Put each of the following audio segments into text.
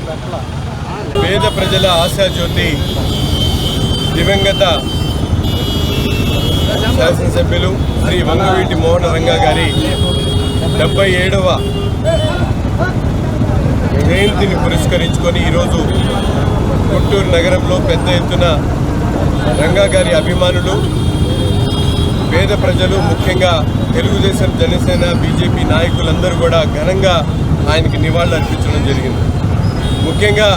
పేద ప్రజల ఆశాజ్యోతి దివంగత శాసనసభ్యులు శ్రీ వంగవీటి మోహన రంగా గారి 77వ జయంతిని పురస్కరించుకొని ఈరోజు గుంటూరు నగరంలో పెద్ద ఎత్తున రంగా గారి అభిమానులు, పేద ప్రజలు, ముఖ్యంగా తెలుగుదేశం, జనసేన, బీజేపీ నాయకులందరూ కూడా ఘనంగా ఆయనకి నివాళులు అర్పించడం జరిగింది. ముఖ్యంగా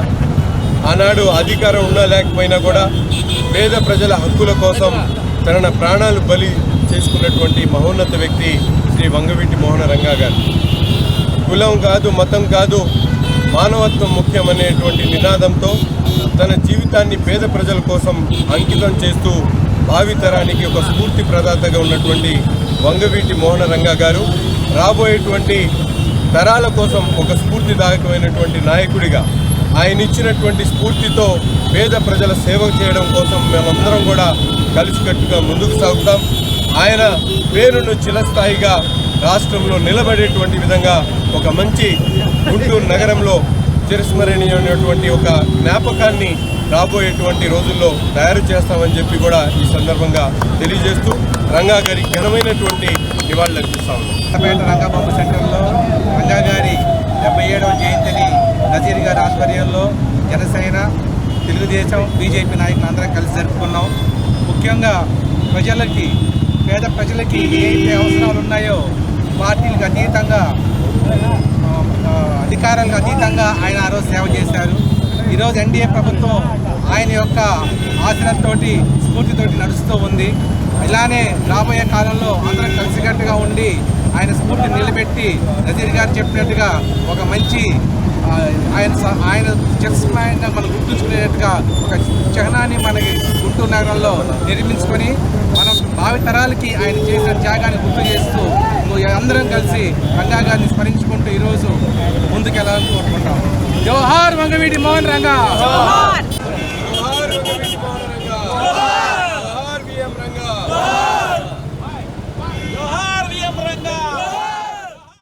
ఆనాడు అధికారం ఉన్నా లేకపోయినా కూడా పేద ప్రజల హక్కుల కోసం తన ప్రాణాలు బలి చేసుకున్నటువంటి మహోన్నత వ్యక్తి శ్రీ వంగవీటి మోహన రంగా గారు. కులం కాదు, మతం కాదు, మానవత్వం ముఖ్యమనేటువంటి నినాదంతో తన జీవితాన్ని పేద ప్రజల కోసం అంకితం చేస్తూ భావితరానికి ఒక స్ఫూర్తి ప్రదాతగా ఉన్నటువంటి వంగవీటి మోహన రంగా గారు రాబోయేటువంటి తరాల కోసం ఒక స్ఫూర్తిదాయకమైనటువంటి నాయకుడిగా ఆయన ఇచ్చినటువంటి స్ఫూర్తితో పేద ప్రజల సేవ చేయడం కోసం మేమందరం కూడా కలిసికట్టుగా ముందుకు సాగుతాం. ఆయన పేరును చిరస్థాయిగా రాష్ట్రంలో నిలబడేటువంటి విధంగా ఒక మంచి గుంటూరు నగరంలో చిరస్మరణీయమైనటువంటి ఒక జ్ఞాపకాన్ని రాబోయేటువంటి రోజుల్లో తయారు చేస్తామని చెప్పి కూడా ఈ సందర్భంగా తెలియజేస్తూ రంగా గారి ఘనమైనటువంటి నివాళులు అర్పిస్తా ఉన్నాం. రంగబాబు సెంటర్లో రంగా గారి 77వ జయంతిని నజీర్ గారి ఆధ్వర్యంలో జనసేన, తెలుగుదేశం, బీజేపీ నాయకులు అందరం కలిసి జరుపుకున్నాం. ముఖ్యంగా పేద ప్రజలకి ఏ అవసరాలు ఉన్నాయో పార్టీలకు అతీతంగా, అధికారాలకు అతీతంగా ఆయన ఆ రోజు సేవ చేశారు. ఈరోజు ఎన్డీఏ ప్రభుత్వం ఆయన యొక్క ఆశలతోటి, స్ఫూర్తితోటి నడుస్తూ ఉంది. ఇలానే రాబోయే కాలంలో అందరం కలిసికట్టుగా ఉండి ఆయన స్ఫూర్తిని నిలబెట్టి నజీర్ గారు చెప్పినట్టుగా ఒక మంచి ఆయన చిరస్మరణీయంగా మనం గుర్తుంచుకునేట్టుగా ఒక చిహ్నాన్ని మనకి గుంటూరు నగరంలో నిర్మించుకొని మనం భావితరాలకి ఆయన చేసిన త్యాగాన్ని గుర్తు చేస్తూ అందరం కలిసి రంగా గారిని స్మరించుకుంటూ ఈరోజు ముందుకెళ్ళాలని కోరుకుంటాం. జోహార్ వంగవీటి మోహన్ రంగా.